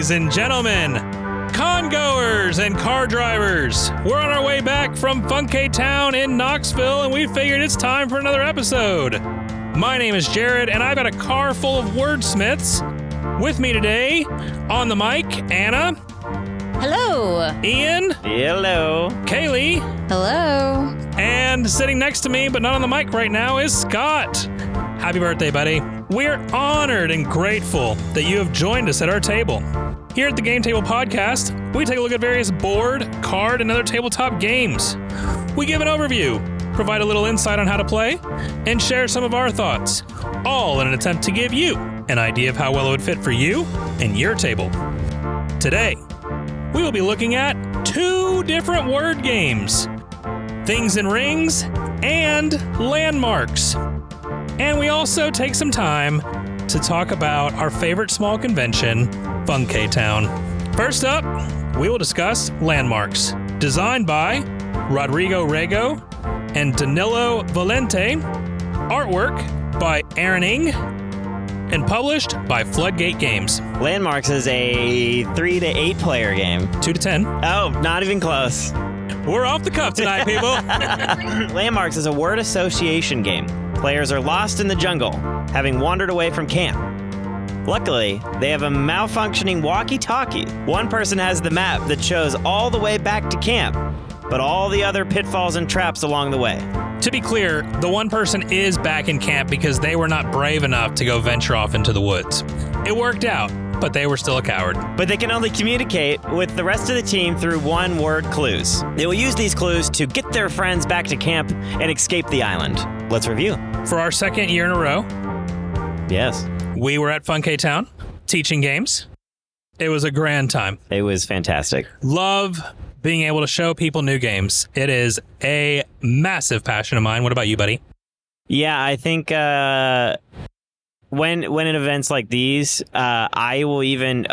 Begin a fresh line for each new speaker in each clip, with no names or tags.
Ladies and gentlemen, con-goers and car drivers, we're on our way back from Funkay Town in Knoxville, and we figured it's time for another episode. My name is Jared, and I've got a car full of wordsmiths. With me today, on the mic, Anna.
Hello.
Ian.
Hello.
Kaylee.
Hello.
And sitting next to me, but not on the mic right now, is Scott. Happy birthday, buddy. We're honored and grateful that you have joined us at our table. Here at the Game Table Podcast, we take a look at various board, card, and other tabletop games. We give an overview, provide a little insight on how to play, and share some of our thoughts, all in an attempt to give you an idea of how well it would fit for you and your table. Today, we will be looking at two different word games, Things and Rings and Landmarks. And we also take some time to talk about our favorite small convention, Funkay Town. First up, we will discuss Landmarks, designed by Rodrigo Rego and Danilo Valente, artwork by Aaron Ng, and published by Floodgate Games.
Landmarks is a 3 to 8 player game.
2 to 10.
Oh, not even close.
We're off the cuff tonight, people.
Landmarks is a word association game. Players are lost in the jungle, having wandered away from camp. Luckily, they have a malfunctioning walkie-talkie. One person has the map that shows all the way back to camp, but all the other pitfalls and traps along the way.
To be clear, the one person is back in camp because they were not brave enough to go venture off into the woods. It worked out, but they were still a coward.
But they can only communicate with the rest of the team through one-word clues. They will use these clues to get their friends back to camp and escape the island. Let's review.
For our second year in a row,
Yes.
we were at Funkay Town teaching games. It was a grand time.
It was fantastic.
Love being able to show people new games. It is a massive passion of mine. What about you, buddy?
Yeah, I think when in events like these, I will even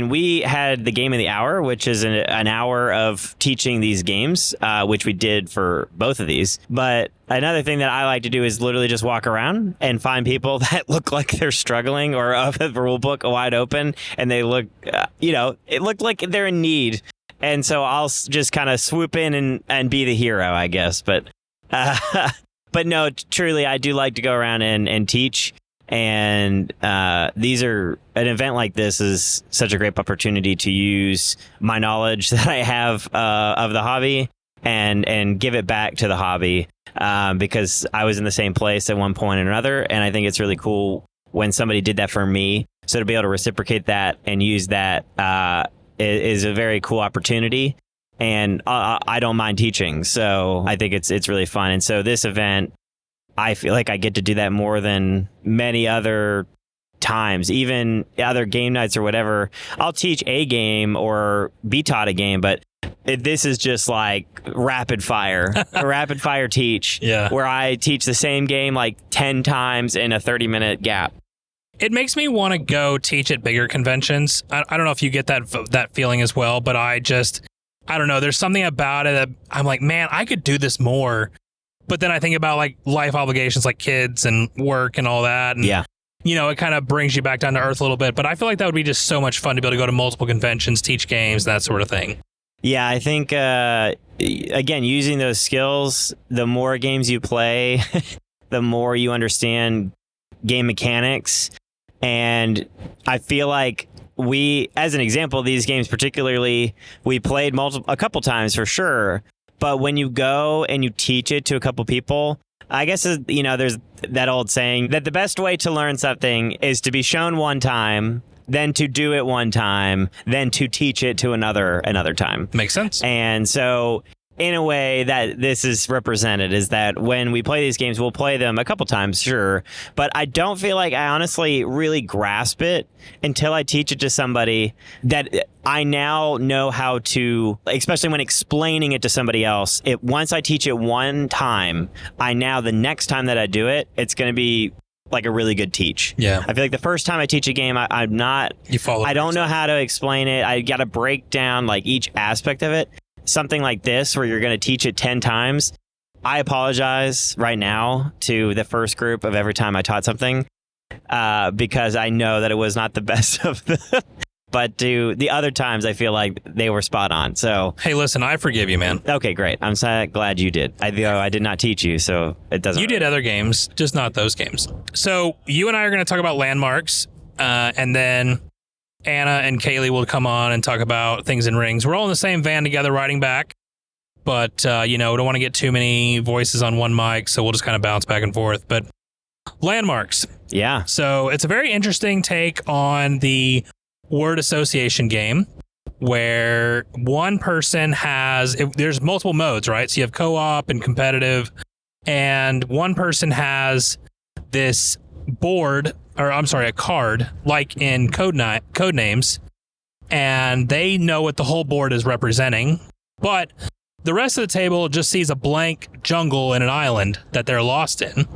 we had the game of the hour, which is an hour of teaching these games, which we did for both of these. But another thing that I like to do is literally just walk around and find people that look like they're struggling or have the rule book wide open, and they look, it looked like they're in need. And so I'll just kind of swoop in and be the hero, I guess. But no, truly, I do like to go around and teach. And an event like this is such a great opportunity to use my knowledge that I have of the hobby and give it back to the hobby because I was in the same place at one point or another. And I think it's really cool when somebody did that for me. So to be able to reciprocate that and use that is a very cool opportunity. And I don't mind teaching. So I think it's really fun. And so this event, I feel like I get to do that more than many other times, even other game nights or whatever. I'll teach a game or be taught a game, but this is just like rapid fire teach, where I teach the same game like 10 times in a 30-minute gap.
It makes me want to go teach at bigger conventions. I don't know if you get that feeling as well, but I don't know. There's something about it that I'm like, man, I could do this more. But then I think about like life obligations like kids and work and all that. And, it kind of brings you back down to earth a little bit. But I feel like that would be just so much fun to be able to go to multiple conventions, teach games, that sort of thing.
Yeah, I think, again, using those skills, the more games you play, the more you understand game mechanics. And I feel like as an example, these games particularly, we played a couple times for sure. But when you go and you teach it to a couple people, I guess, there's that old saying that the best way to learn something is to be shown one time, then to do it one time, then to teach it to another time.
Makes sense.
And so in a way that this is represented is that when we play these games, we'll play them a couple times, sure. But I don't feel like I honestly really grasp it until I teach it to somebody that I now know how to, especially when explaining it to somebody else. Once I teach it one time, the next time that I do it, it's going to be like a really good teach.
Yeah.
I feel like the first time I teach a game, I don't know how to explain it. I got to break down like each aspect of it. Something like this where you're going to teach it 10 times. I apologize right now to the first group of every time I taught something because I know that it was not the best of but to the other times, I feel like they were spot on. So,
Hey, listen, I forgive you, man.
okay, great. I'm so glad you did. I did not teach you, so it doesn't.
You did other games, just not those games. So you and I are going to talk about landmarks, and then Anna and Kaylee will come on and talk about things in rings. We're all in the same van together riding back, but, we don't want to get too many voices on one mic, so we'll just kind of bounce back and forth. But landmarks.
Yeah.
So it's a very interesting take on the word association game where one person there's multiple modes, right? So you have co-op and competitive, and one person has this board, or I'm sorry, a card, like in Codenames, and they know what the whole board is representing, but the rest of the table just sees a blank jungle in an island that they're lost in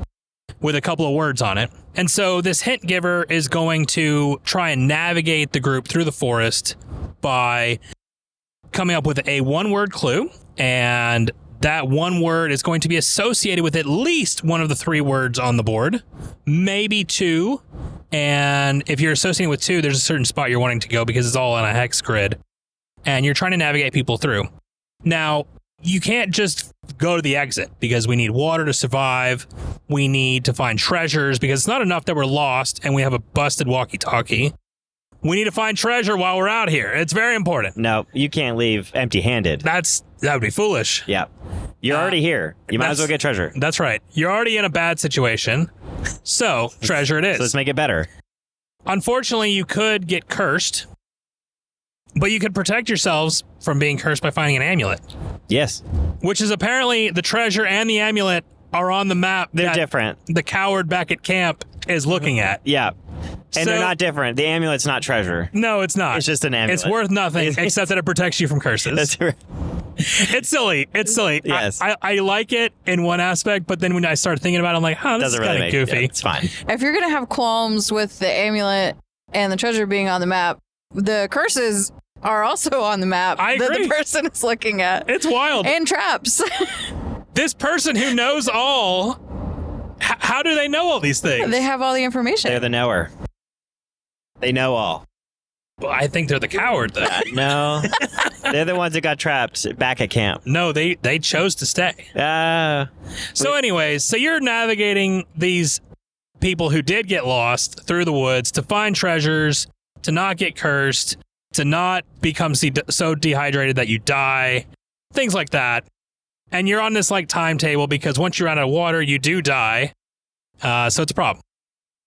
with a couple of words on it. And so this hint giver is going to try and navigate the group through the forest by coming up with a one-word clue, and that one word is going to be associated with at least one of the three words on the board, maybe two. And if you're associating with two, there's a certain spot you're wanting to go because it's all on a hex grid, and you're trying to navigate people through. Now, you can't just go to the exit because we need water to survive. We need to find treasures because it's not enough that we're lost and we have a busted walkie-talkie. We need to find treasure while we're out here. It's very important.
No, you can't leave empty-handed.
That would be foolish.
Yeah. You're already here. You might as well get treasure.
That's right. You're already in a bad situation. So, treasure it is.
So let's make it better.
Unfortunately, you could get cursed, but you could protect yourselves from being cursed by finding an amulet.
Yes.
Which is apparently the treasure and the amulet are on the map.
They're different.
The coward back at camp is looking at.
Yeah. And they're not different. The amulet's not treasure.
No, it's not.
It's just an amulet.
It's worth nothing except that it protects you from curses.
That's right.
It's silly. It's silly.
Yes.
I like it in one aspect, but then when I start thinking about it, I'm like, this
Doesn't
is
really
kind of goofy.
Yeah, it's fine.
If you're going to have qualms with the amulet and the treasure being on the map, the curses are also on the map
I
that
agree.
the person is looking at.
It's wild.
And traps.
This person who knows all, how do they know all these things?
They have all the information.
They're the knower. They know all.
Well, I think they're the coward, though.
No. They're the ones that got trapped back at camp.
No, they chose to stay. So anyways, so you're navigating these people who did get lost through the woods to find treasures, to not get cursed, to not become so dehydrated that you die, things like that. And you're on this timetable because once you're out of water, you do die. So it's a problem.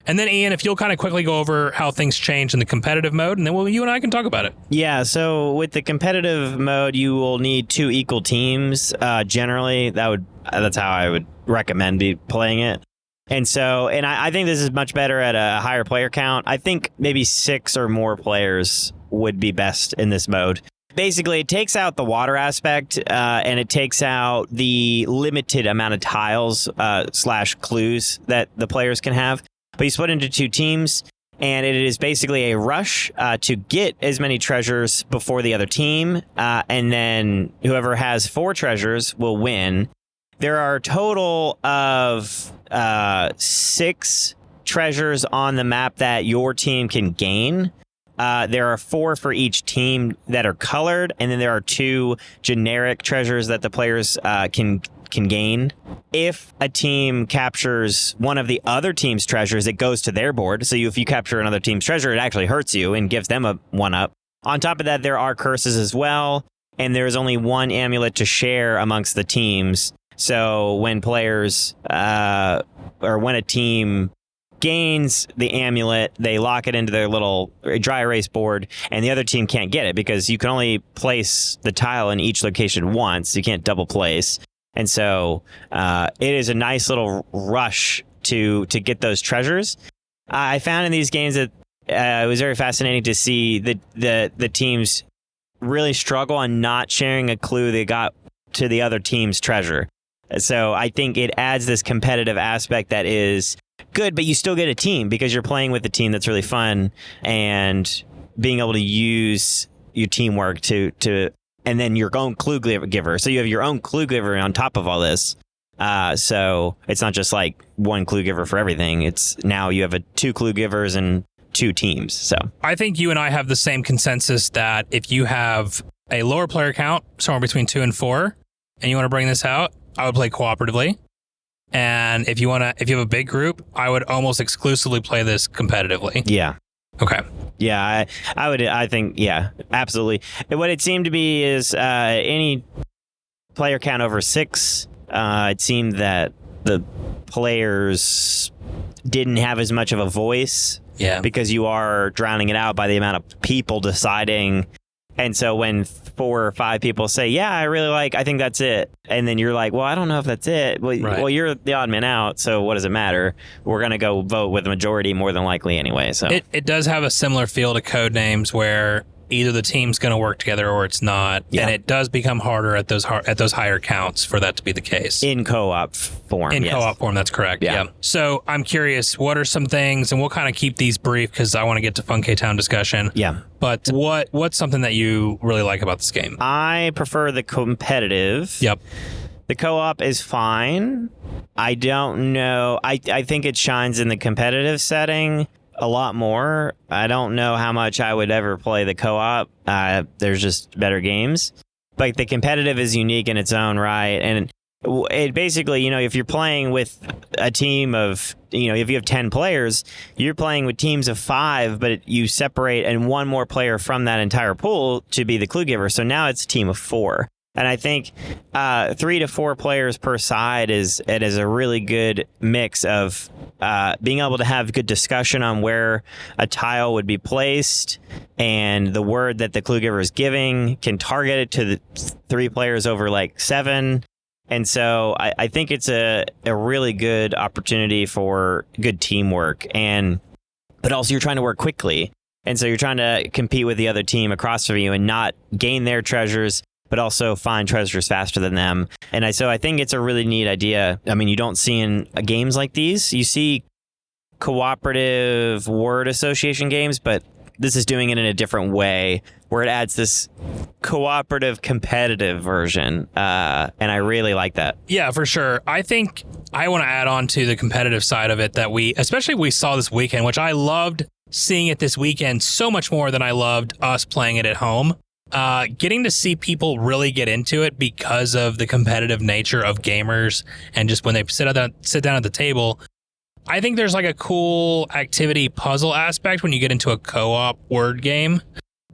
And then Ian, if you'll kind of quickly go over how things change in the competitive mode, and then you and I can talk about it.
Yeah, so with the competitive mode, you will need two equal teams. Generally, that's how I would recommend playing it. And I think this is much better at a higher player count. I think maybe 6 or more players would be best in this mode. Basically, it takes out the water aspect, and it takes out the limited amount of tiles / clues that the players can have. But you split into two teams, and it is basically a rush to get as many treasures before the other team, and then whoever has 4 treasures will win. There are a total of 6 treasures on the map that your team can gain. There are 4 for each team that are colored, and then there are 2 generic treasures that the players can gain. If a team captures one of the other team's treasures, it goes to their board. So if you capture another team's treasure, it actually hurts you and gives them a 1-up. On top of that, there are curses as well, and there is only 1 amulet to share amongst the teams. So when players or when a team gains the amulet, they lock it into their little dry erase board, and the other team can't get it because you can only place the tile in each location once. You can't double place. And so it is a nice little rush to get those treasures. I found in these games that it was very fascinating to see the teams really struggle on not sharing a clue they got to the other team's treasure. So I think it adds this competitive aspect that is good, but you still get a team because you're playing with a team that's really fun, and being able to use your teamwork to and then your own clue giver. So you have your own clue giver on top of all this. So it's not just like one clue giver for everything. It's now you have 2 clue givers and two teams. So
I think you and I have the same consensus that if you have a lower player count, somewhere between 2 and 4, and you want to bring this out, I would play cooperatively. And if you have a big group, I would almost exclusively play this competitively.
yeah.
Okay.
Yeah, I think, yeah, absolutely. What it seemed to be is any player count over 6, it seemed that the players didn't have as much of a voice.
Yeah.
Because you are drowning it out by the amount of people deciding. And so when 4 or 5 people say, yeah, I think that's it. And then you're like, well, I don't know if that's it. Well, you're the odd man out. So what does it matter? We're going to go vote with the majority more than likely anyway. So
it does have a similar feel to Codenames where either the team's going to work together or it's not.
Yeah.
And it does become harder at those higher counts for that to be the case.
in co-op form.
In
yes.
co-op form, that's correct.
Yeah.
Yeah. So I'm curious, what are some things, and we'll kind of keep these brief because I want to get to Fun K-Town discussion.
Yeah.
But what's something that you really like about this game?
I prefer the competitive.
Yep.
The co-op is fine. I don't know. I think it shines in the competitive setting a lot more. I don't know how much I would ever play the co-op. There's just better games. But the competitive is unique in its own right. And it basically, if you're playing with a team of, if you have 10 players, you're playing with teams of 5, but you separate and one more player from that entire pool to be the clue giver. So now it's a team of 4. And I think 3 to 4 players per side is a really good mix of being able to have good discussion on where a tile would be placed, and the word that the clue giver is giving can target it to the 3 players over like 7. And so I think it's a really good opportunity for good teamwork, but also you're trying to work quickly. And so you're trying to compete with the other team across from you and not gain their treasures, but also find treasures faster than them. And so I think it's a really neat idea. I mean, you don't see in games like these. You see cooperative word association games, but this is doing it in a different way, where it adds this cooperative competitive version. And I really like that.
Yeah, for sure. I think I want to add on to the competitive side of it that we saw this weekend, which I loved seeing it this weekend so much more than I loved us playing it at home. Getting to see people really get into it because of the competitive nature of gamers and just when they sit down at the table. I think there's like a cool activity puzzle aspect when you get into a co-op word game,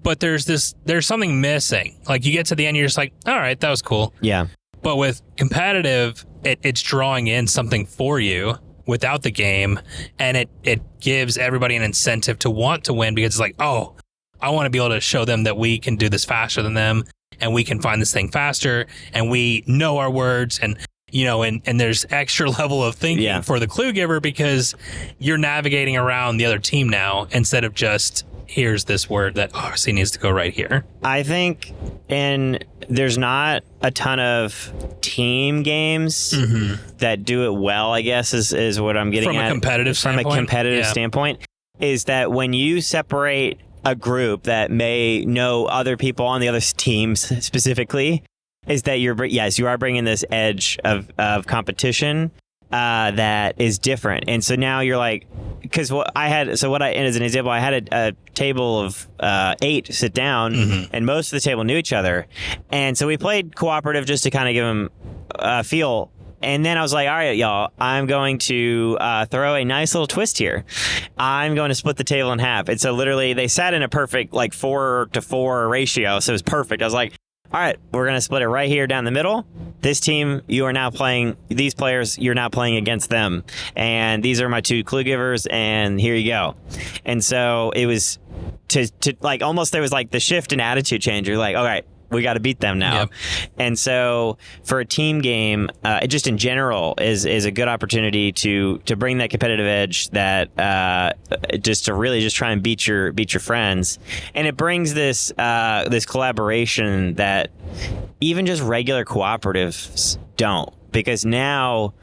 but there's something missing. Like you get to the end, you're just like, all right, that was cool.
Yeah.
But with competitive, it's drawing in something for you without the game, and it gives everybody an incentive to want to win because it's like, oh, I want to be able to show them that we can do this faster than them, and we can find this thing faster, and we know our words, and and there's extra level of thinking for the clue giver because you're navigating around the other team now instead of just here's this word that obviously needs to go right here.
I think, and there's not a ton of team games that do it well, I guess, is what I'm getting
at. From a competitive
standpoint, is that when you separate a group that may know other people on the other teams specifically, is that you are bringing this edge of competition that is different. And so now you're like, because as an example, I had a table of 8 sit down, and most of the table knew each other. And so we played cooperative just to kind of give them a feel. And then I was like, all right, y'all, I'm going to throw a nice little twist here. I'm going to split the table in half. And so literally they sat in a perfect 4-to-4 ratio. So it was perfect. I was like, all right, we're going to split it right here down the middle. This team, you are now playing, these players, you're now playing against them. And these are my 2 clue givers, and here you go. And so it was to almost there was the shift in attitude change. You're like, all right, we got to beat them now. Yep. And so for a team game, it just in general is a good opportunity to bring that competitive edge, that just to really just try and beat your friends. And it brings this collaboration that even just regular cooperatives don't. Because now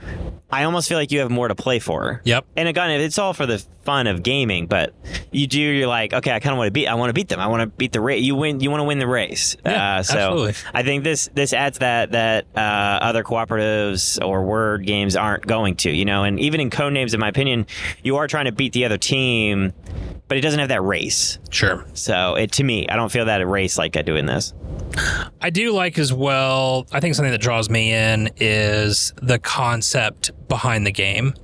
I almost feel like you have more to play for.
Yep.
And again, it's all for the fun of gaming, but you're like, okay, I want to beat them. I want to beat the race. You want to win the race.
Yeah,
so
absolutely.
I think this adds that other cooperatives or word games aren't going to, and even in Codenames, in my opinion, you are trying to beat the other team but it doesn't have that race.
Sure.
So to me, I don't feel that race like I do in this.
I do like as well, I think something that draws me in is the concept behind the game.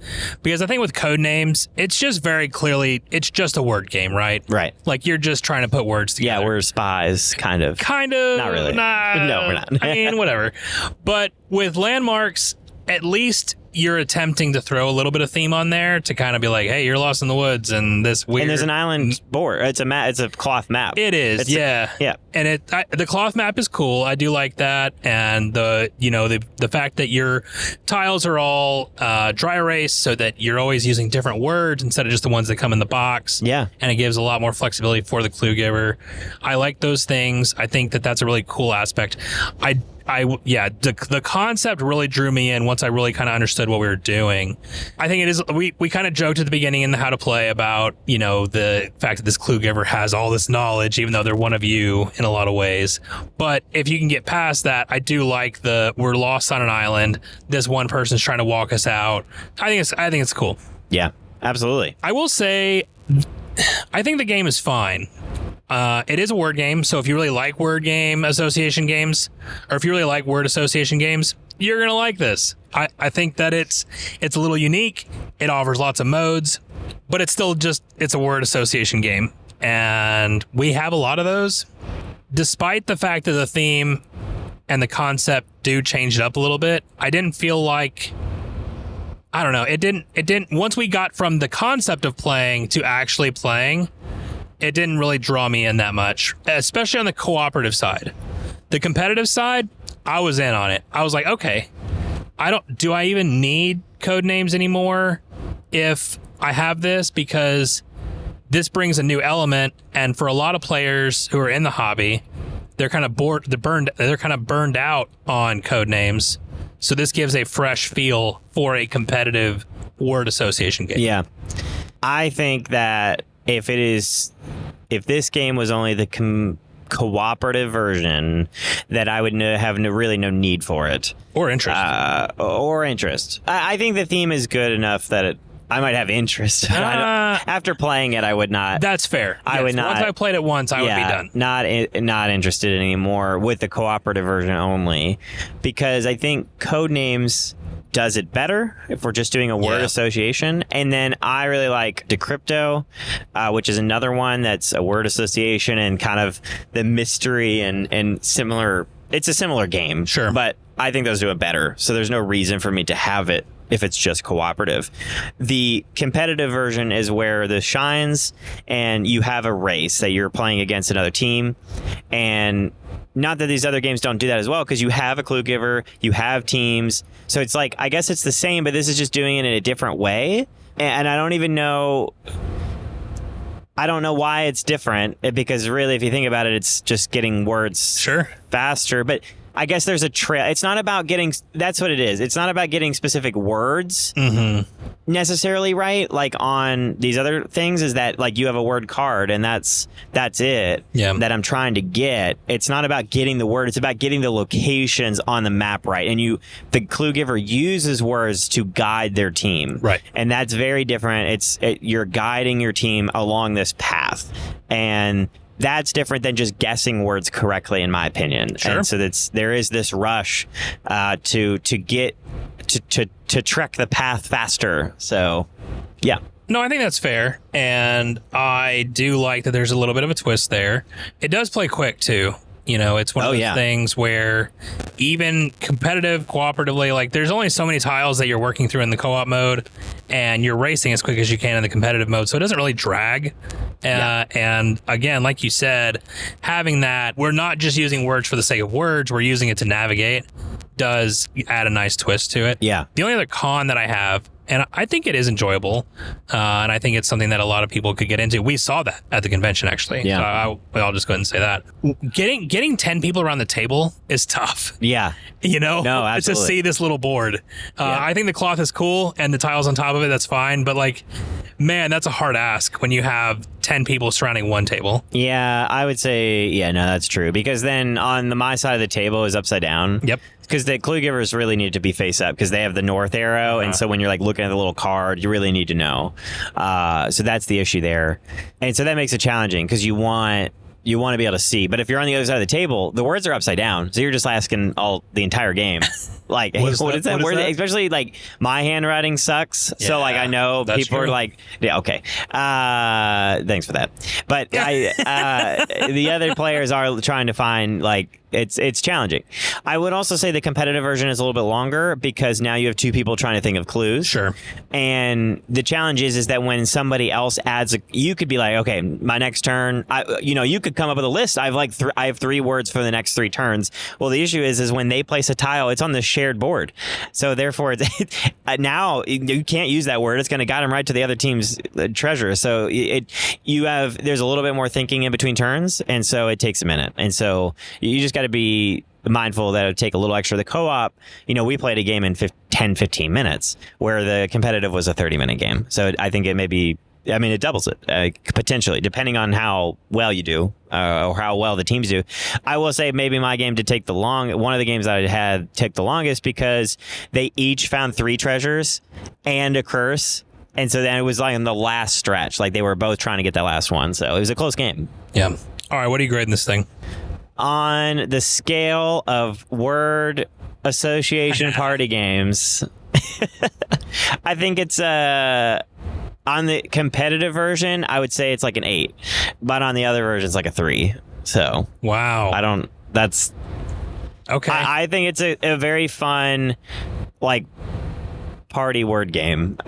Because I think with Codenames, it's just very clearly, it's just a word game, right?
Right.
Like you're just trying to put words together.
Yeah, we're spies, kind of.
Kind of.
Not really. No, we're not.
I mean, whatever. But with Landmarks, at least you're attempting to throw a little bit of theme on there to kind of be like, hey, you're lost in the woods and this weird.
And there's an island board. It's a map. It's a cloth map.
It is, yeah.
Yeah.
And the cloth map is cool. I do like that. And the fact that your tiles are all dry erase so that you're always using different words instead of just the ones that come in the box.
Yeah.
And it gives a lot more flexibility for the clue giver. I like those things. I think that that's a really cool aspect. The concept really drew me in once I really kind of understood what we were doing. I think it is, we kind of joked at the beginning in the how to play about, the fact that this clue giver has all this knowledge, even though they're one of you in a lot of ways. But if you can get past that, I do like we're lost on an island. This one person's trying to walk us out. I think it's cool.
Yeah, absolutely.
I will say, I think the game is fine. It is a word game, so if you really like word game association games, or if you really like word association games, you're gonna like this. I think that it's a little unique. It offers lots of modes, but it's still it's a word association game, and we have a lot of those. Despite the fact that the theme and the concept do change it up a little bit, I didn't feel like, I don't know, it didn't once we got from the concept of playing to actually playing, it didn't really draw me in that much, especially on the cooperative side. The competitive side, I was in on it. I was like, okay, do I even need Codenames anymore if I have this? Because this brings a new element, and for a lot of players who are in the hobby, they're kind of bored, they're kind of burned out on Codenames. So this gives a fresh feel for a competitive word association game.
Yeah. I think that if this game was only the cooperative version, that I would have really no need for it.
Or interest.
I think the theme is good enough that I might have interest. After playing it, I would not.
That's fair.
I would not.
Once I played it once, I would be done.
Not interested anymore with the cooperative version only, because I think Codenames does it better if we're just doing a word association. And then I really like Decrypto, which is another one that's a word association and kind of the mystery and similar. It's a similar game,
sure,
but I think those do it better. So there's no reason for me to have it if it's just cooperative. The competitive version is where this shines, and you have a race that you're playing against another team. And not that these other games don't do that as well, because you have a clue giver, you have teams. So it's like, I guess it's the same, but this is just doing it in a different way. And I don't even know. I don't know why it's different, because really, if you think about it, it's just getting words faster. But I guess there's a trail. It's not about getting, that's what it is. It's not about getting specific words necessarily, right? Like on these other things, is that like you have a word card and that's it that I'm trying to get. It's not about getting the word. It's about getting the locations on the map right. And the clue giver uses words to guide their team.
Right.
And that's very different. You're guiding your team along this path. And that's different than just guessing words correctly, in my opinion.
Sure.
And so there is this rush to trek the path faster. So, yeah.
No, I think that's fair. And I do like that there's a little bit of a twist there. It does play quick, too. It's one of those things where even competitive, cooperatively, like there's only so many tiles that you're working through in the co-op mode, and you're racing as quick as you can in the competitive mode. So it doesn't really drag. And again, like you said, having that, we're not just using words for the sake of words, we're using it to navigate, does add a nice twist to it.
Yeah.
The only other con that I have, and I think it is enjoyable, and I think it's something that a lot of people could get into. We saw that at the convention, actually.
Yeah.
So I'll just go ahead and say that. Getting 10 people around the table is tough.
Yeah.
No,
absolutely.
To see this little board. I think the cloth is cool, and the tiles on top of it, that's fine. But like, man, that's a hard ask when you have 10 people surrounding one table.
Yeah, I would say, that's true. Because then on my side of the table is upside down.
Yep.
because the clue givers really need to be face up because they have the north arrow, and so when you're like looking at the little card, you really need to know. So that's the issue there, and so that makes it challenging because you want to be able to see. But if you're on the other side of the table, the words are upside down, so you're just asking the entire game. Like, hey, what is that word? Especially like my handwriting sucks. Yeah, so like I know people are like, yeah, okay. Thanks for that. But the other players are trying to find like it's challenging. I would also say the competitive version is a little bit longer because now you have two people trying to think of clues.
Sure.
And the challenge is that when somebody else adds, you could be like, okay, my next turn, you could come up with a list. I have 3 words for the next 3 turns. Well, the issue is when they place a tile, it's on the shared board. So therefore, now you can't use that word. It's going to guide them right to the other team's treasure. So there's a little bit more thinking in between turns, and so it takes a minute. And so you just got to be mindful that it would take a little extra. The co-op, we played a game in 10-15 minutes, where the competitive was a 30-minute game. So I think it doubles it potentially, depending on how well you do or how well the teams do. I will say maybe my game did take one of the games that I had took the longest because they each found 3 treasures and a curse. And so then it was like in the last stretch, like they were both trying to get that last one. So it was a close game.
Yeah. All right. What are you grading this thing?
On the scale of word association party games, I think it's on the competitive version, I would say it's like an 8, but on the other version, it's like a 3. So
wow,
that's okay. I think it's a very fun like party word game.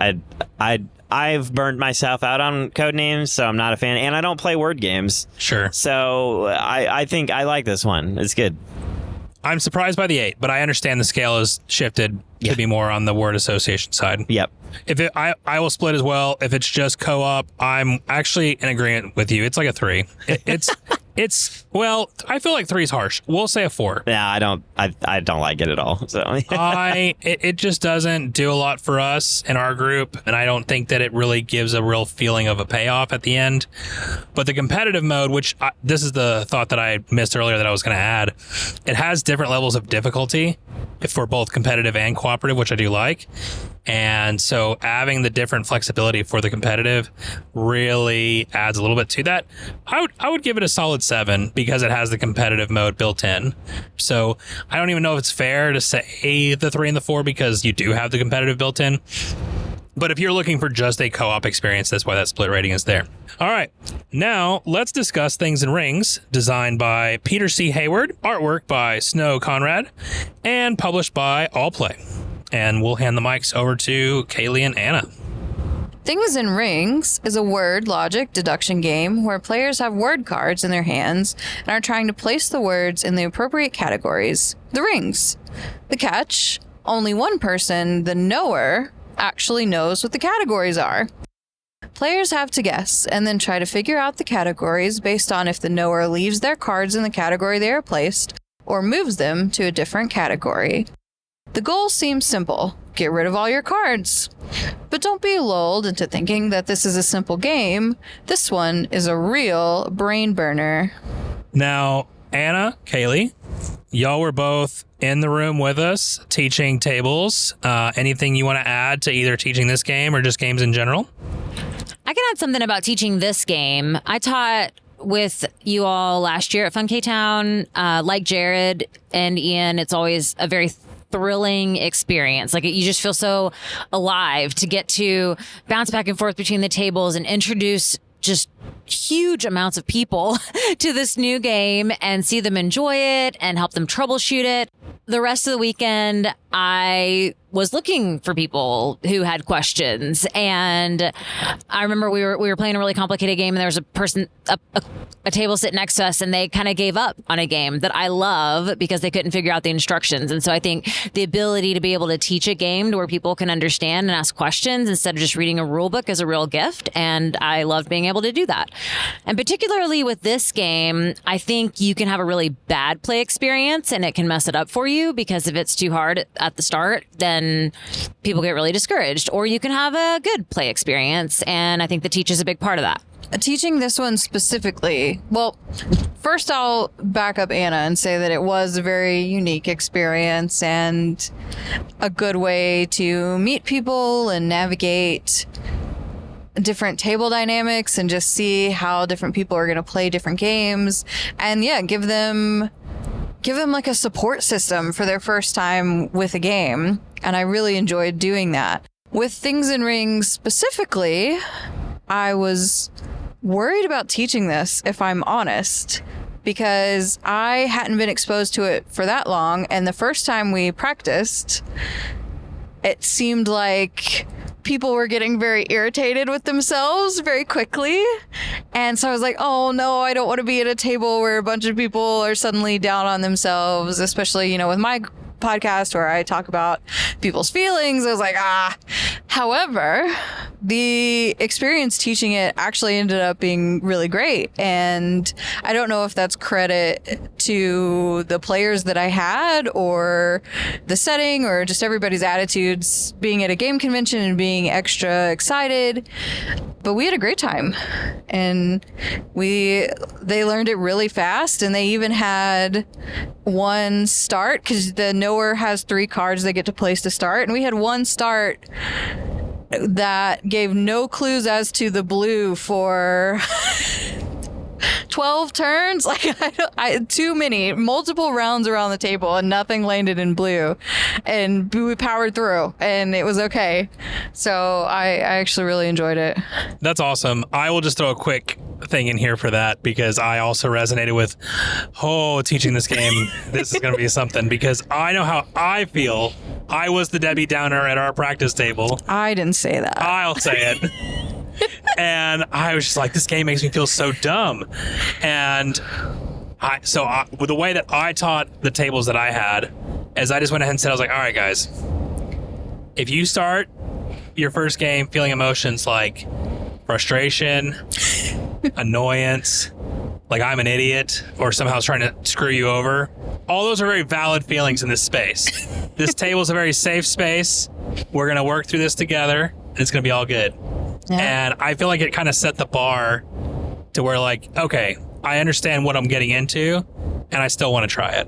I've burned myself out on Codenames, so I'm not a fan, and I don't play word games.
Sure.
So I think I like this one. It's good.
I'm surprised by the 8, but I understand the scale is shifted to be more on the word association side.
Yep.
I will split as well. If it's just co-op, I'm actually in agreement with you. It's like a 3. Well, I feel like 3 is harsh. We'll say a 4.
Yeah, I don't like it at all. So
it just doesn't do a lot for us in our group, and I don't think that it really gives a real feeling of a payoff at the end. But the competitive mode, this is the thought that I missed earlier that I was going to add, it has different levels of difficulty for both competitive and cooperative, which I do like. And so having the different flexibility for the competitive really adds a little bit to that. I would give it a solid 7 because it has the competitive mode built in. So I don't even know if it's fair to say the 3 and the 4 because you do have the competitive built in. But if you're looking for just a co-op experience, that's why that split rating is there. All right, now let's discuss Things and Rings, designed by Peter C. Hayward, artwork by Snow Conrad, and published by Allplay. And we'll hand the mics over to Kaylee and Anna.
Things and Rings is a word logic deduction game where players have word cards in their hands and are trying to place the words in the appropriate categories, the rings. The catch, only one person, the knower, actually knows what the categories are. Players have to guess and then try to figure out the categories based on if the knower leaves their cards in the category they are placed or moves them to a different category. The goal seems simple. Get rid of all your cards. But don't be lulled into thinking that this is a simple game. This one is a real brain burner.
Now, Anna, Kaylee, y'all were both in the room with us teaching tables. Anything you want to add to either teaching this game or just games in general?
I can add something about teaching this game. I taught with you all last year at Fun K-Town. Like Jared and Ian, it's always a very thrilling experience. Like you just feel so alive to get to bounce back and forth between the tables and introduce just huge amounts of people to this new game and see them enjoy it and help them troubleshoot it. The rest of the weekend, I was looking for people who had questions, and I remember we were playing a really complicated game, and there was a person, a table sitting next to us, and they kind of gave up on a game that I love because they couldn't figure out the instructions. And so I think the ability to be able to teach a game to where people can understand and ask questions instead of just reading a rule book is a real gift, and I love being able to do that. And particularly with this game, I think you can have a really bad play experience, and it can mess it up for you because if it's too hard at the start, then people get really discouraged. Or you can have a good play experience, and I think the teach is a big part of that.
teaching this one specifically, well, first I'll back up Anna and say that it was a very unique experience and a good way to meet people and navigate different table dynamics and just see how different people are going to play different games. And yeah, give them like a support system for their first time with a game. And I really enjoyed doing that. With Things in Rings specifically, I was worried about teaching this, if I'm honest, because I hadn't been exposed to it for that long. And the first time we practiced, it seemed like people were getting very irritated with themselves very quickly. And so I was like, oh no, I don't want to be at a table where a bunch of people are suddenly down on themselves, especially, with my podcast where I talk about people's feelings. I was like, However, the experience teaching it actually ended up being really great. And I don't know if that's credit to the players that I had or the setting or just everybody's attitudes being at a game convention and being extra excited. But we had a great time, and they learned it really fast, and they even had one start because the knower has 3 cards they get to place to start, and we had one start that gave no clues as to the blue for 12 turns. Like, too many, multiple rounds around the table, and nothing landed in blue, and we powered through, and it was okay. So I actually really enjoyed it.
That's awesome. I will just throw a quick thing in here for that because I also resonated with, teaching this game. This is going to be something because I know how I feel. I was the Debbie Downer at our practice table.
I didn't say that.
I'll say it. And I was just like, this game makes me feel so dumb. And the way that I taught the tables that I had is I just went ahead and said, I was like, all right, guys, if you start your first game feeling emotions like frustration, annoyance, like I'm an idiot, or somehow trying to screw you over, all those are very valid feelings in this space. This table is a very safe space. We're going to work through this together, and it's going to be all good. Yeah. And I feel like it kind of set the bar to where, like, okay, I understand what I'm getting into, and I still want to try it.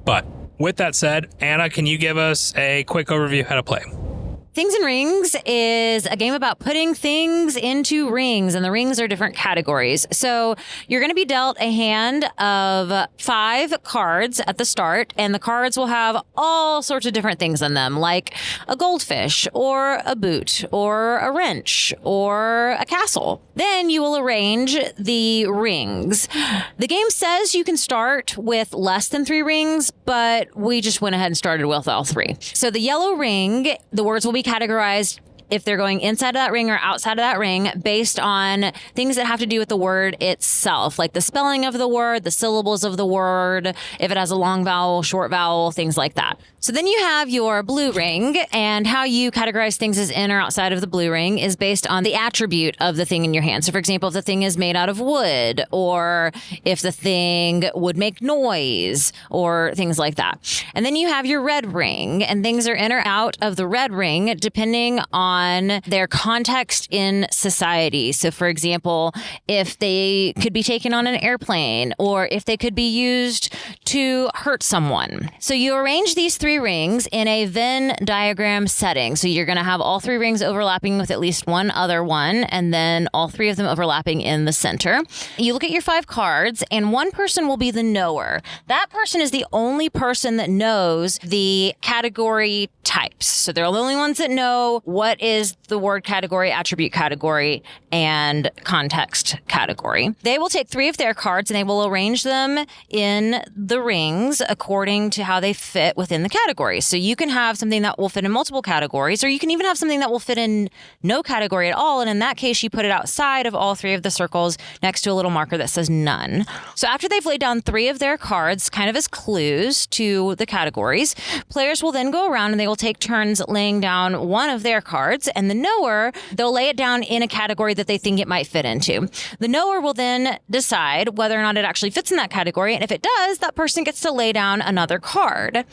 But with that said, Anna, can you give us a quick overview of how to play?
Things in Rings is a game about putting things into rings, and the rings are different categories. So you're going to be dealt a hand of 5 cards at the start, and the cards will have all sorts of different things in them, like a goldfish or a boot or a wrench or a castle. Then you will arrange the rings. The game says you can start with less than 3 rings, but we just went ahead and started with all 3. So the yellow ring, the words will be categorized if they're going inside of that ring or outside of that ring based on things that have to do with the word itself, like the spelling of the word, the syllables of the word, if it has a long vowel, short vowel, things like that. So then you have your blue ring, and how you categorize things as in or outside of the blue ring is based on the attribute of the thing in your hand. So for example, if the thing is made out of wood, or if the thing would make noise, or things like that. And then you have your red ring, and things are in or out of the red ring depending on their context in society. So for example, if they could be taken on an airplane, or if they could be used to hurt someone. So you arrange these 3 rings in a Venn diagram setting. So you're going to have all 3 rings overlapping with at least one other one, and then all 3 of them overlapping in the center. You look at your 5 cards, and one person will be the knower. That person is the only person that knows the category types. So they're the only ones that know what is the word category, attribute category, and context category. They will take 3 of their cards and they will arrange them in the rings according to how they fit within the category. So you can have something that will fit in multiple categories, or you can even have something that will fit in no category at all. And in that case, you put it outside of all 3 of the circles next to a little marker that says none. So after they've laid down 3 of their cards, kind of as clues to the categories, players will then go around and they will take turns laying down one of their cards, and the knower, they'll lay it down in a category that they think it might fit into. The knower will then decide whether or not it actually fits in that category, and if it does, that person person gets to lay down another card.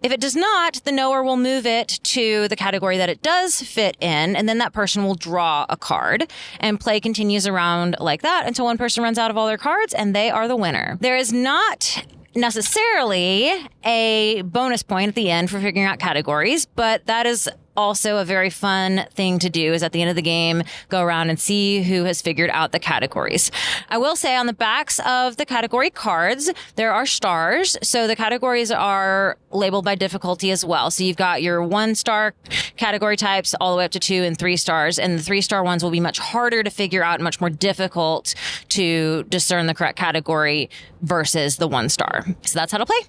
If it does not, the knower will move it to the category that it does fit in, and then that person will draw a card. And play continues around like that until one person runs out of all their cards, and they are the winner. There is not necessarily a bonus point at the end for figuring out categories, but that is also a very fun thing to do, is at the end of the game, go around and see who has figured out the categories. I will say on the backs of the category cards, there are stars. So the categories are labeled by difficulty as well. So you've got your 1-star category types all the way up to 2 and 3 stars. And the 3-star ones will be much harder to figure out and much more difficult to discern the correct category versus the 1-star. So that's how to play.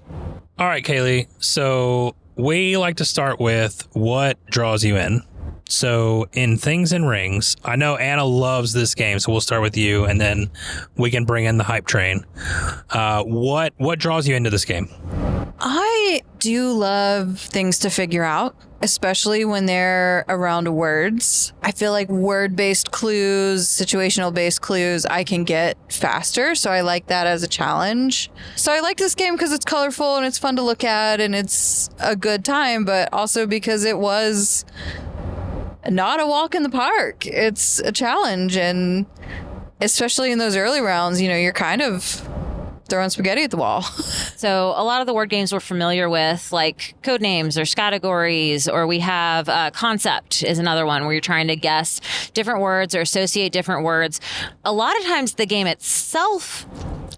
All right, Kaylee. So we like to start with what draws you in. So in Things and Rings, I know Anna loves this game, so we'll start with you, and then we can bring in the hype train. What draws you into this game?
I do love things to figure out, especially when they're around words. I feel like word-based clues, situational-based clues, I can get faster, so I like that as a challenge. So I like this game because it's colorful and it's fun to look at and it's a good time, but also because it was not a walk in the park. It's a challenge, and especially in those early rounds, you're kind of throwing spaghetti at the wall.
So a lot of the word games we're familiar with, like code names or categories, or we have concept is another one where you're trying to guess different words or associate different words. A lot of times the game itself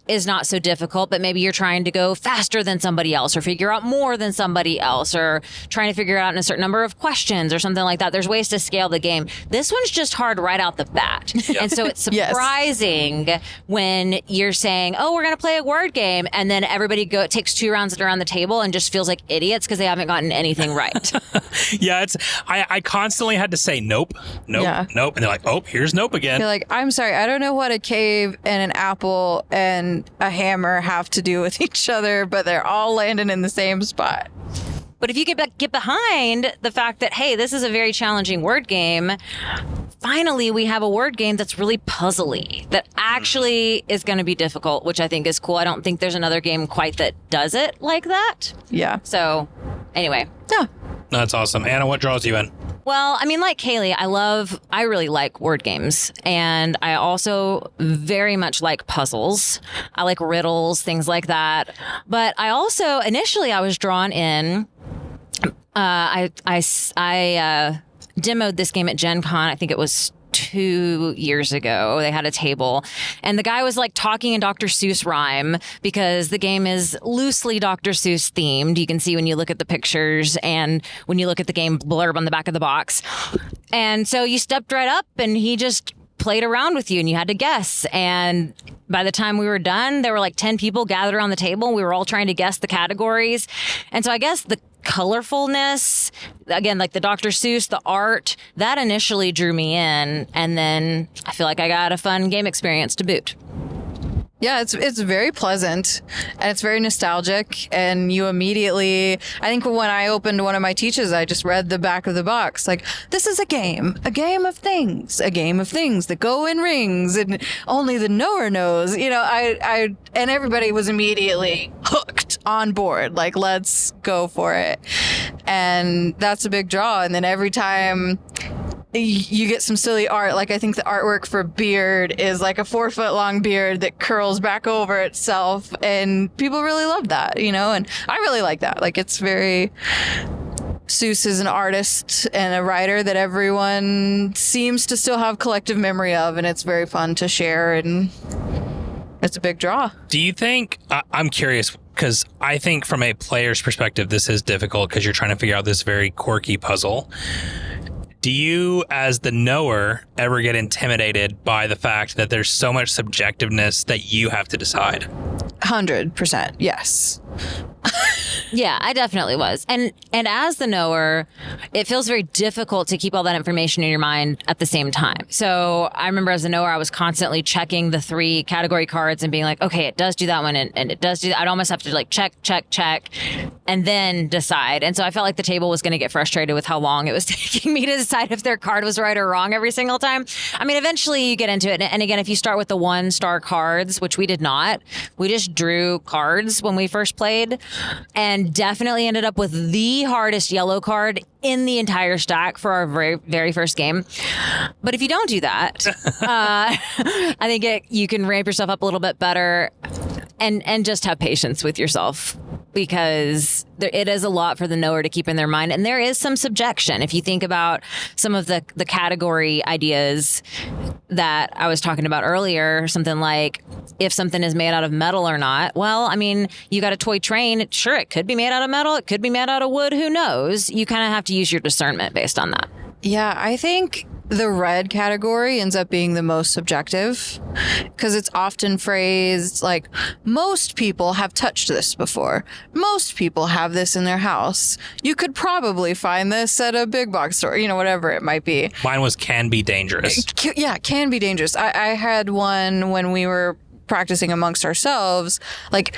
is not so difficult, but maybe you're trying to go faster than somebody else or figure out more than somebody else or trying to figure it out in a certain number of questions or something like that. There's ways to scale the game. This one's just hard right out the bat. Yeah. And so it's surprising when you're saying, oh, we're going to play a word game, and then everybody takes 2 rounds around the table and just feels like idiots because they haven't gotten anything right.
Yeah, I constantly had to say nope, and they're like, oh, here's nope again.
You're like, I'm sorry, I don't know what a cave and an apple and a hammer have to do with each other, but they're all landing in the same spot.
But if you get behind the fact that, hey, this is a very challenging word game, finally we have a word game that's really puzzly, that actually is going to be difficult, which I think is cool. I don't think there's another game quite that does it like that.
Yeah.
So anyway.
Yeah.
That's awesome. Anna, what draws you in?
Well, I mean, like Kaylee, I really like word games, and I also very much like puzzles. I like riddles, things like that. But I also, initially I was drawn in, I demoed this game at Gen Con. I think it was 2 years ago. They had a table, and the guy was like talking in Dr. Seuss rhyme because the game is loosely Dr. Seuss themed. You can see when you look at the pictures and when you look at the game blurb on the back of the box. And so you stepped right up and he just played around with you and you had to guess. And by the time we were done, there were like 10 people gathered around the table. We were all trying to guess the categories. And so I guess the colorfulness, again, like the Dr. Seuss, the art, that initially drew me in. And then I feel like I got a fun game experience to boot.
Yeah, it's very pleasant and it's very nostalgic. And you immediately, I think when I opened one of my teaches, I just read the back of the box. Like, this is a game of things that go in rings and only the knower knows. And everybody was immediately hooked on board. Like, let's go for it. And that's a big draw. And then every time you get some silly art. Like, I think the artwork for Beard is like a 4-foot-long beard that curls back over itself, and people really love that, and I really like that. Like, it's very... Seuss is an artist and a writer that everyone seems to still have collective memory of, and it's very fun to share, and it's a big draw.
Do you think, I'm curious, because I think from a player's perspective, this is difficult because you're trying to figure out this very quirky puzzle. Do you, as the knower, ever get intimidated by the fact that there's so much subjectiveness that you have to decide?
100%, yes.
Yeah, I definitely was. And as the knower, it feels very difficult to keep all that information in your mind at the same time. So I remember as a knower, I was constantly checking the 3 category cards and being like, okay, it does do that one and it does do that. I'd almost have to like check, and then decide. And so I felt like the table was going to get frustrated with how long it was taking me to decide if their card was right or wrong every single time. I mean, eventually you get into it. And again, if you start with the 1-star cards, which we did not, we just drew cards when we first played and definitely ended up with the hardest yellow card in the entire stack for our very, very first game. But if you don't do that, I think you can ramp yourself up a little bit better and just have patience with yourself, because it is a lot for the knower to keep in their mind. And there is some subjection. If you think about some of the category ideas that I was talking about earlier, something like if something is made out of metal or not. Well, I mean, you got a toy train. Sure, it could be made out of metal. It could be made out of wood. Who knows? You kind of have to use your discernment based on that.
Yeah, I think the red category ends up being the most subjective because it's often phrased like, most people have touched this before. Most people have this in their house. You could probably find this at a big box store, whatever it might be.
Mine was can be dangerous.
Yeah, can be dangerous. I had one when we were practicing amongst ourselves, like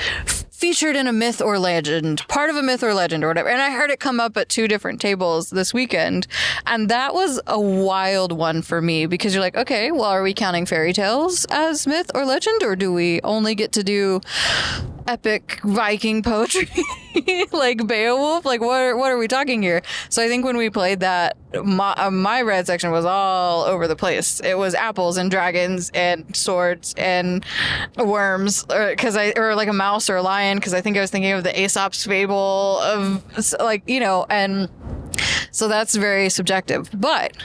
featured in a myth or legend, part of a myth or legend or whatever. And I heard it come up at 2 different tables this weekend. And that was a wild one for me because you're like, okay, well, are we counting fairy tales as myth or legend, or do we only get to do epic Viking poetry like Beowulf? Like what are we talking here? So I think when we played that, my red section was all over the place. It was apples and dragons and swords and worms, or like a mouse or a lion, because I think I was thinking of the Aesop's fable of and so that's very subjective. But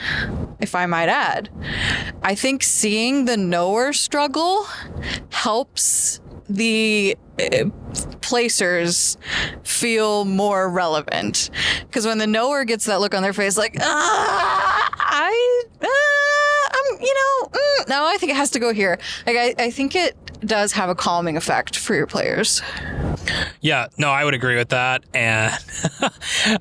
if I might add, I think seeing the knower struggle helps the placers feel more relevant, because when the knower gets that look on their face like no, I think it has to go here. Like I think it does have a calming effect for your players.
Yeah, no, I would agree with that. And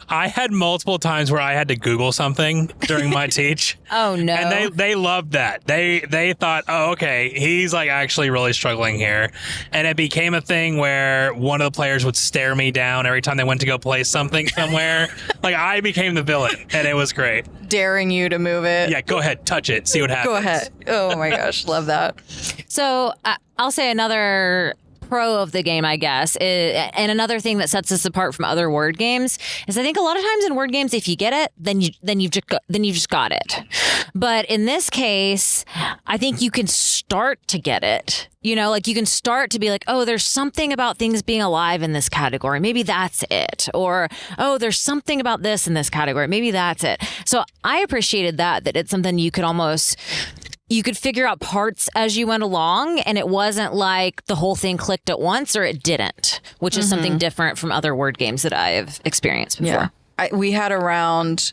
I had multiple times where I had to Google something during my teach.
Oh no.
And they loved that. They thought, oh, okay, he's like actually really struggling here. And it became a thing where one of the players would stare me down every time they went to go play something somewhere. Like I became the villain, and it was great.
Daring you to move it.
Yeah, go ahead, touch it, see what happens.
Go ahead. Oh my gosh, love that.
So I'll say another pro of the game, I guess, and another thing that sets us apart from other word games is I think a lot of times in word games, if you get it, then you've just got it. But in this case, I think you can start to get it. Like you can start to be like, oh, there's something about things being alive in this category. Maybe that's it. Or, oh, there's something about this in this category. Maybe that's it. So I appreciated that it's something you could figure out parts as you went along, and it wasn't like the whole thing clicked at once or it didn't, which is something different from other word games that I have experienced before.
Yeah. We had a round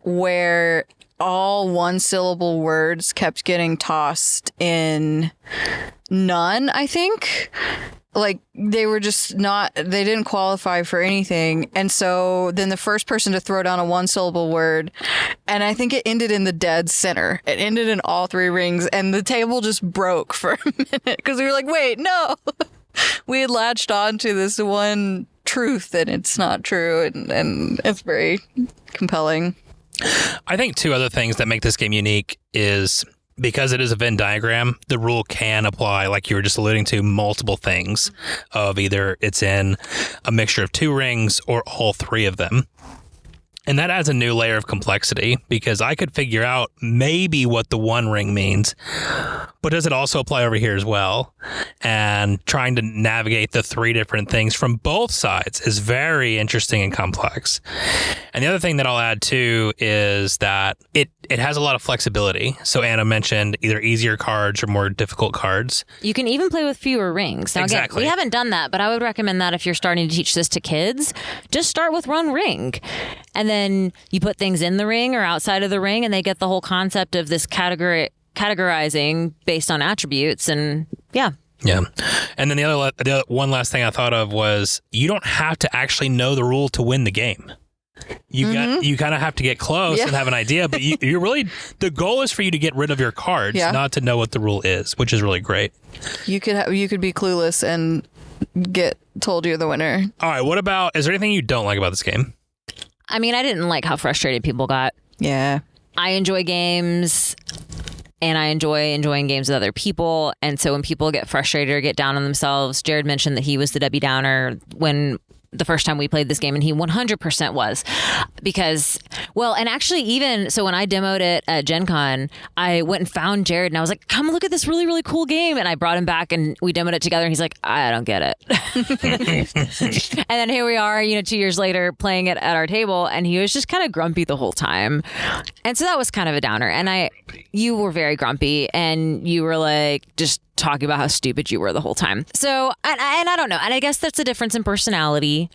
where all 1-syllable words kept getting tossed in none, I think. Like they were just they didn't qualify for anything. And so then the first person to throw down a 1-syllable word, and I think it ended in the dead center. It ended in all 3 rings, and the table just broke for a minute because we were like, wait, no. We had latched on to this one truth and it's not true. And it's very compelling.
I think 2 other things that make this game unique is because it is a Venn diagram, the rule can apply, like you were just alluding to, multiple things of either it's in a mixture of 2 rings or all 3 of them. And that adds a new layer of complexity because I could figure out maybe what the 1 ring means, but does it also apply over here as well? And trying to navigate the 3 different things from both sides is very interesting and complex. And the other thing that I'll add too is that it has a lot of flexibility. So Anna mentioned either easier cards or more difficult cards.
You can even play with fewer rings. Now,
exactly.
Again, we haven't done that, but I would recommend that if you're starting to teach this to kids, just start with 1 ring. And then you put things in the ring or outside of the ring, and they get the whole concept of this categorizing based on attributes. And yeah,
Yeah. And then the one last thing I thought of was you don't have to actually know the rule to win the game. You kind of have to get close and have an idea, but you really, the goal is for you to get rid of your cards, not to know what the rule is, which is really great.
You could be clueless and get told you're the winner.
All right. What about, is there anything you don't like about this game?
I mean, I didn't like how frustrated people got.
Yeah.
I enjoy games and I enjoy enjoying games with other people. And so when people get frustrated or get down on themselves, Jared mentioned that he was the Debbie Downer when the first time we played this game, and he 100% was, because, well, and actually even so when I demoed it at Gen Con, I went and found Jared and I was like, come look at this really, really cool game. And I brought him back and we demoed it together and he's like, I don't get it. And then here we are, 2 years later playing it at our table, and he was just kind of grumpy the whole time. And so that was kind of a downer. And you were very grumpy and you were like, just talking about how stupid you were the whole time. So, and I don't know. And I guess that's a difference in personality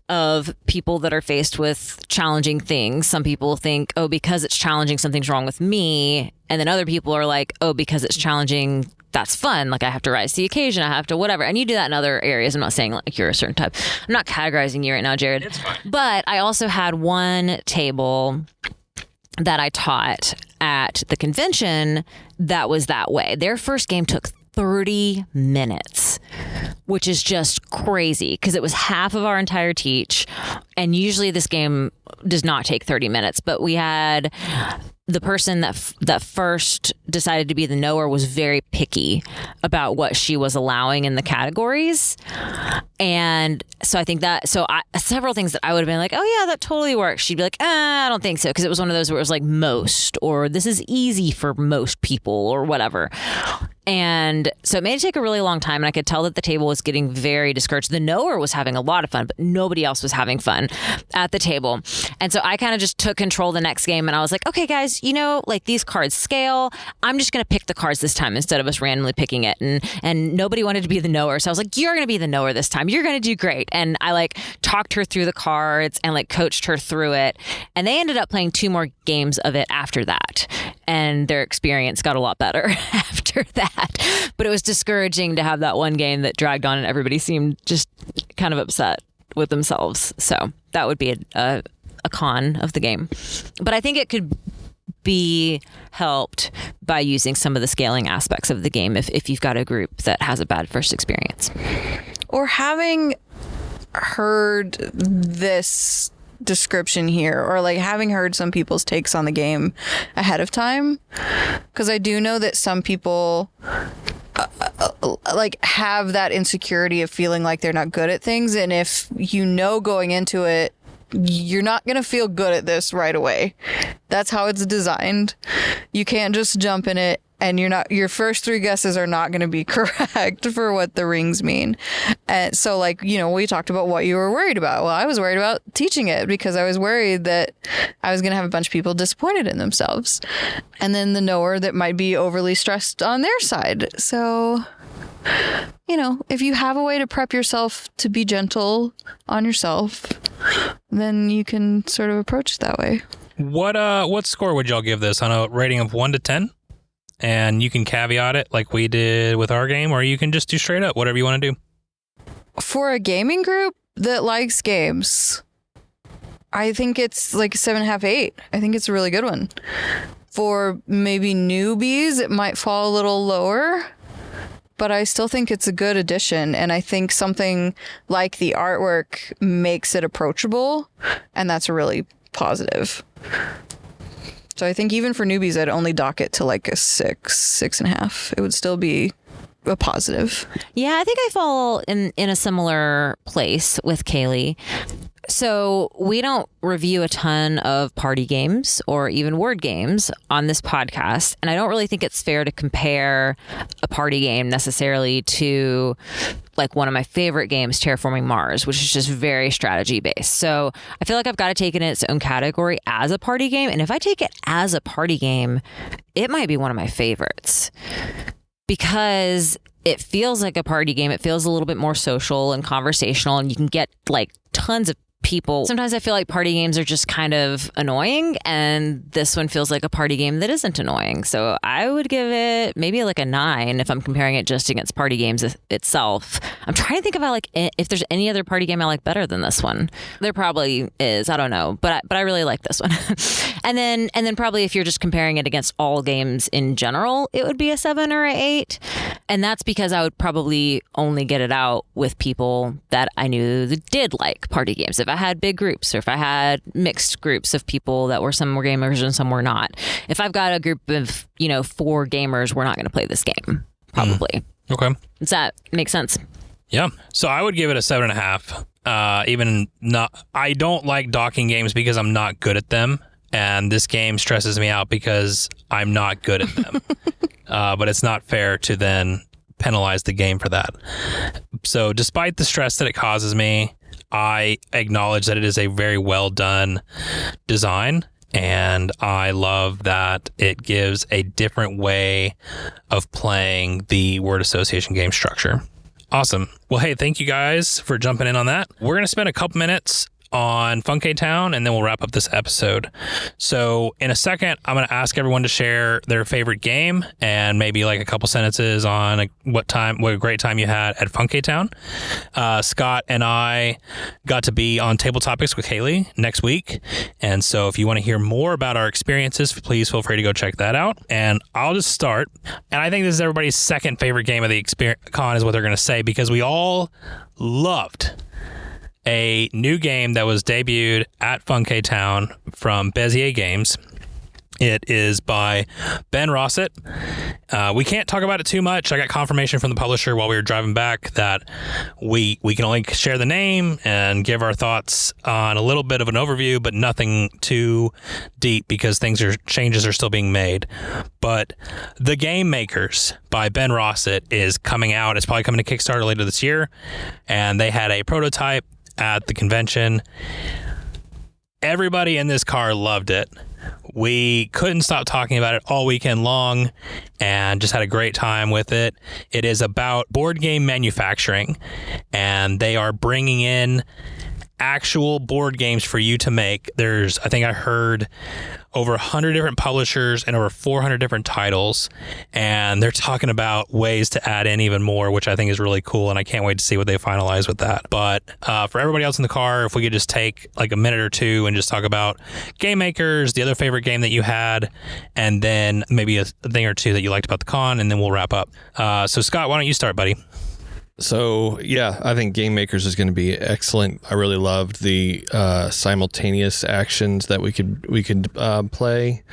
of people that are faced with challenging things. Some people think, oh, because it's challenging, something's wrong with me. And then other people are like, oh, because it's challenging, that's fun. Like I have to rise to the occasion. I have to whatever. And you do that in other areas. I'm not saying like you're a certain type. I'm not categorizing you right now, Jared.
It's fine.
But I also had one table that I taught at the convention that was that way. Their first game took 30 minutes, which is just crazy because it was half of our entire teach. And usually this game does not take 30 minutes, but we had the person that first decided to be the knower was very picky about what she was allowing in the categories. And so I think several things that I would have been like, oh yeah, that totally works. She'd be like, I don't think so. Cause it was one of those where it was like most, or this is easy for most people or whatever. And so it made it take a really long time. And I could tell that the table was getting very discouraged. The knower was having a lot of fun, but nobody else was having fun at the table. And so I kind of just took control the next game. And I was like, okay, guys, like these cards scale. I'm just going to pick the cards this time instead of us randomly picking it. And nobody wanted to be the knower. So I was like, you're going to be the knower this time. You're going to do great. And I like talked her through the cards and like coached her through it. And they ended up playing 2 more games of it after that. And their experience got a lot better after that. But it was discouraging to have that one game that dragged on and everybody seemed just kind of upset with themselves. So that would be a con of the game. But I think it could be helped by using some of the scaling aspects of the game if you've got a group that has a bad first experience.
Or having heard this description here, or like having heard some people's takes on the game ahead of time, because I do know that some people like have that insecurity of feeling like they're not good at things, and if going into it you're not going to feel good at this right away. That's how it's designed. You can't just jump in it and your first 3 guesses are not going to be correct for what the rings mean. And so like, we talked about what you were worried about. Well, I was worried about teaching it because I was worried that I was going to have a bunch of people disappointed in themselves. And then the knower that might be overly stressed on their side. So, if you have a way to prep yourself to be gentle on yourself, then you can sort of approach it that way.
What score would y'all give this on a rating of 1 to 10? And you can caveat it like we did with our game, or you can just do straight up, whatever you want to do.
For a gaming group that likes games, I think it's like 7.5, 8. I think it's a really good one. For maybe newbies, it might fall a little lower, but I still think it's a good addition. And I think something like the artwork makes it approachable, and that's a really positive. So I think even for newbies, I'd only dock it to like a 6.5. It would still be a positive.
Yeah, I think I fall in a similar place with Kaylee. So we don't review a ton of party games or even word games on this podcast. And I don't really think it's fair to compare a party game necessarily to like one of my favorite games, Terraforming Mars, which is just very strategy based. So I feel like I've got to take it in its own category as a party game. And if I take it as a party game, it might be one of my favorites because it feels like a party game. It feels a little bit more social and conversational, and you can get like tons of people. Sometimes I feel like party games are just kind of annoying, and this one feels like a party game that isn't annoying. So I would give it maybe like a 9 if I'm comparing it just against party games itself. I'm trying to think about like if there's any other party game I like better than this one. There probably is. I don't know, but I really like this one. and then probably if you're just comparing it against all games in general, it would be a 7 or an 8. And that's because I would probably only get it out with people that I knew that did like party games. If I had big groups, or if I had mixed groups of people that were, some were gamers and some were not. If I've got a group of 4 gamers, we're not going to play this game probably.
Okay.
Does that make sense?
Yeah. So I would give it a 7.5. I don't like docking games because I'm not good at them, and this game stresses me out because I'm not good at them. But it's not fair to then penalize the game for that. So despite the stress that it causes me, I acknowledge that it is a very well done design, and I love that it gives a different way of playing the word association game structure. Awesome. Well, hey, thank you guys for jumping in on that. We're going to spend a couple minutes on Funke Town, and then we'll wrap up this episode. So in a second, I'm going to ask everyone to share their favorite game and maybe like a couple sentences on what a great time you had at Funke Town. Scott and I got to be on Table Topics with Haley next week. And so if you want to hear more about our experiences, please feel free to go check that out. And I'll just start. And I think this is everybody's second favorite game of the con is what they're going to say, because we all loved a new game that was debuted at Funke Town from Bezier Games. It is by Ben Rossett. We can't talk about it too much. I got confirmation from the publisher while we were driving back that we can only share the name and give our thoughts on a little bit of an overview, but nothing too deep because changes are still being made. But The Game Makers by Ben Rossett is coming out. It's probably coming to Kickstarter later this year. And they had a prototype at the convention. Everybody in this car loved it. We couldn't stop talking about it all weekend long and just had a great time with it. It is about board game manufacturing, and they are bringing in actual board games for you to make. I think I heard over 100 different publishers and over 400 different titles, and they're talking about ways to add in even more, which I think is really cool, and I can't wait to see what they finalize with that. But for everybody else in the car, if we could just take like a minute or two and just talk about Game Makers, the other favorite game that you had, and then maybe a thing or two that you liked about the con, and then we'll wrap up. So Scott, why don't you start, buddy?
So, yeah, I think Game Makers is going to be excellent. I really loved the simultaneous actions that we could play.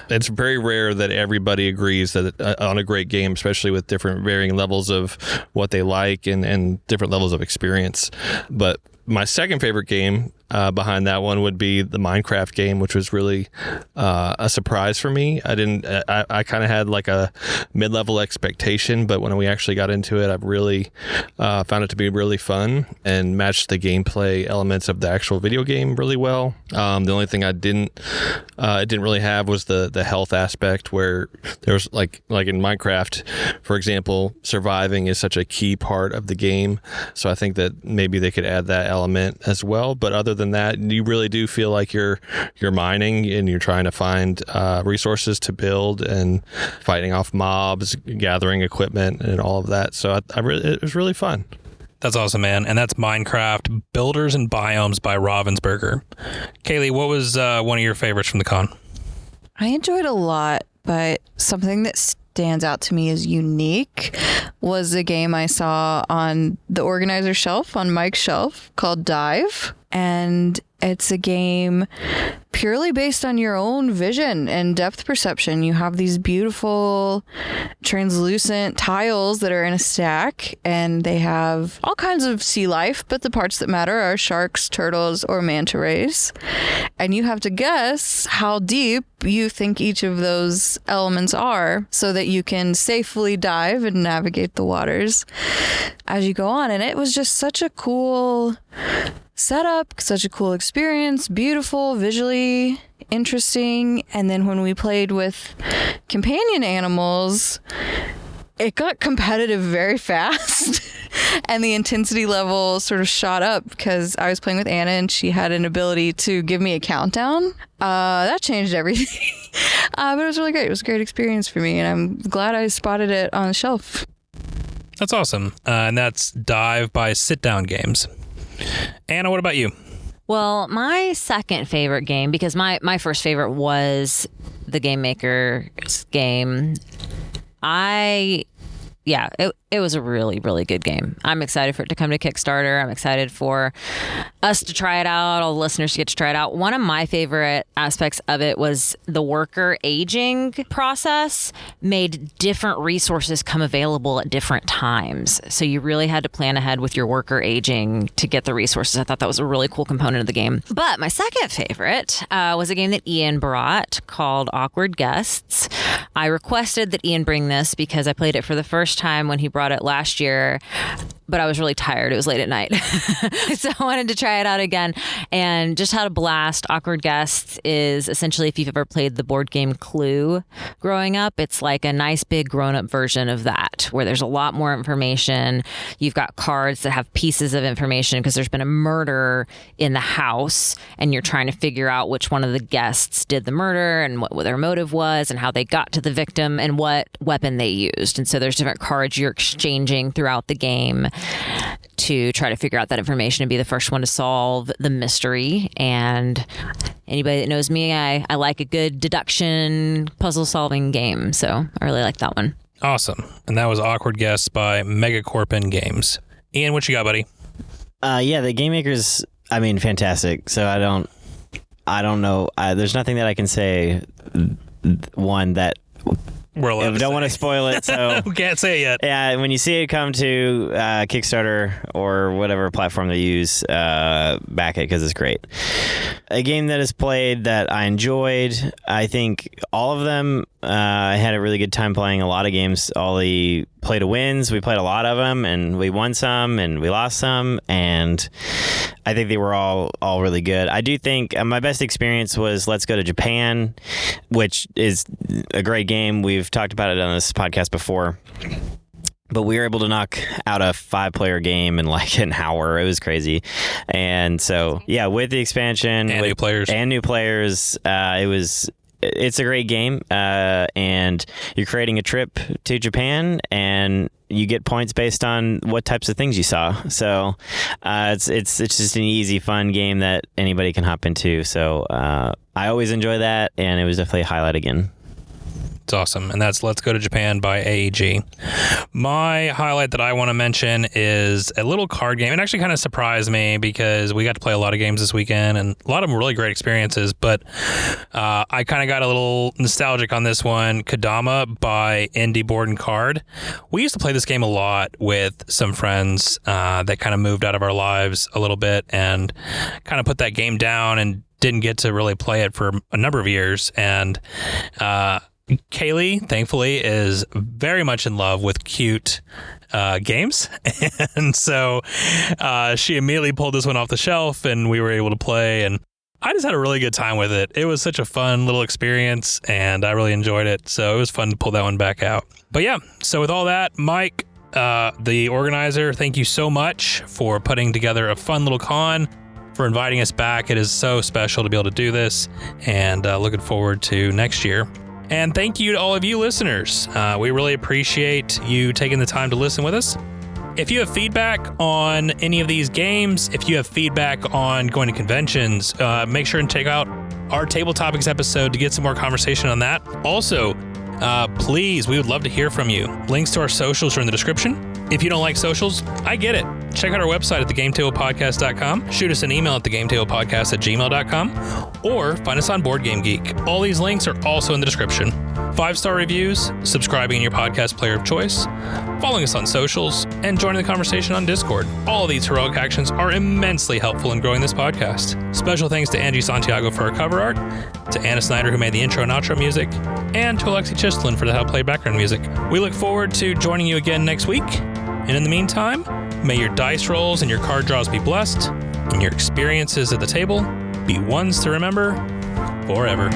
It's very rare that everybody agrees that on a great game, especially with different varying levels of what they like and different levels of experience. But my second favorite game behind that one would be the Minecraft game, which was really a surprise for me. I kind of had like a mid-level expectation, but when we actually got into it, I really found it to be really fun and matched the gameplay elements of the actual video game really well. The only thing it didn't really have was the health aspect, where there's like in Minecraft, for example, surviving is such a key part of the game. So I think that maybe they could add that element as well. But other than that, you really do feel like you're mining and you're trying to find resources to build and fighting off mobs, gathering equipment, and all of that. So it was really fun.
That's awesome, man. And that's Minecraft Builders and Biomes by Ravensburger. Kaylee, what was one of your favorites from the con?
I enjoyed a lot, but something that stands out to me as unique was a game I saw on the organizer shelf, on Mike's shelf, called Dive. And it's a game purely based on your own vision and depth perception. You have these beautiful translucent tiles that are in a stack, and they have all kinds of sea life, but the parts that matter are sharks, turtles, or manta rays. And you have to guess how deep you think each of those elements are so that you can safely dive and navigate the waters as you go on. And it was just such a cool setup, such a cool experience, beautiful, visually interesting. And then when we played with companion animals, it got competitive very fast. And the intensity level sort of shot up because I was playing with Anna and she had an ability to give me a countdown. That changed everything. But it was really great. It was a great experience for me, and I'm glad I spotted it on the shelf.
That's awesome. And that's Dive by Sit Down Games. Anna, what about you?
Well, my second favorite game, because my first favorite was the Game Maker's game. It was a really, really good game. I'm excited for it to come to Kickstarter. I'm excited for us to try it out, all the listeners to get to try it out. One of my favorite aspects of it was the worker aging process made different resources come available at different times. So you really had to plan ahead with your worker aging to get the resources. I thought that was a really cool component of the game. But my second favorite was a game that Ian brought called Awkward Guests. I requested that Ian bring this because I played it for the first time when he brought it last year, but I was really tired. It was late at night. So I wanted to try it out again and just had a blast. Awkward Guests is essentially, if you've ever played the board game Clue growing up, it's like a nice big grown-up version of that, where there's a lot more information. You've got cards that have pieces of information because there's been a murder in the house and you're trying to figure out which one of the guests did the murder and what their motive was and how they got to the victim and what weapon they used. And so there's different cards you're exchanging throughout the game to try to figure out that information and be the first one to solve the mystery. And anybody that knows me, I like a good deduction puzzle solving game. So I really like that one.
Awesome. And that was Awkward Guests by Megacorpin Games. Ian, what you got, buddy?
The Game Maker's, fantastic. So I don't know. There's nothing that I can say. One that
We're allowed to
don't
say.
want to spoil it, so
We can't say it yet.
yeah. When you see it come to Kickstarter or whatever platform they use, back it because it's great. A game that is played that I enjoyed. I think all of them. I had a really good time playing a lot of games. All the play to wins. We played a lot of them, and we won some, and we lost some, and I think they were all really good. I do think my best experience was Let's Go to Japan, which is a great game. We've talked about it on this podcast before. But we were able to knock out a 5-player game in like an hour. It was crazy. And so, yeah, with the expansion
And new players.
It's a great game, and you're creating a trip to Japan, and you get points based on what types of things you saw. So it's just an easy, fun game that anybody can hop into. So I always enjoy that, and it was definitely a highlight again.
It's awesome. And that's Let's Go to Japan by AEG. My highlight that I want to mention is a little card game. It actually kind of surprised me because we got to play a lot of games this weekend and a lot of them really great experiences. But I kind of got a little nostalgic on this one. Kodama by Indie Board and Card. We used to play this game a lot with some friends that kind of moved out of our lives a little bit and kind of put that game down and didn't get to really play it for a number of years. And Kaylee, thankfully, is very much in love with cute games. And so she immediately pulled this one off the shelf and we were able to play. And I just had a really good time with it. It was such a fun little experience and I really enjoyed it. So it was fun to pull that one back out. But yeah, so with all that, Mike, the organizer, thank you so much for putting together a fun little con, for inviting us back. It is so special to be able to do this and looking forward to next year. And thank you to all of you listeners. We really appreciate you taking the time to listen with us. If you have feedback on any of these games, if you have feedback on going to conventions, make sure and check out our Table Topics episode to get some more conversation on that. Also, please, we would love to hear from you. Links to our socials are in the description. If you don't like socials, I get it. Check out our website at thegametablepodcast.com. Shoot us an email at thegametablepodcast@gmail.com or find us on Board Game Geek. All these links are also in the description. 5-star reviews, subscribing in your podcast player of choice, following us on socials, and joining the conversation on Discord. All of these heroic actions are immensely helpful in growing this podcast. Special thanks to Angie Santiago for our cover art, to Anna Snyder who made the intro and outro music, and to Alexi Chistlin for the help play background music. We look forward to joining you again next week. And in the meantime, may your dice rolls and your card draws be blessed, and your experiences at the table be ones to remember forever.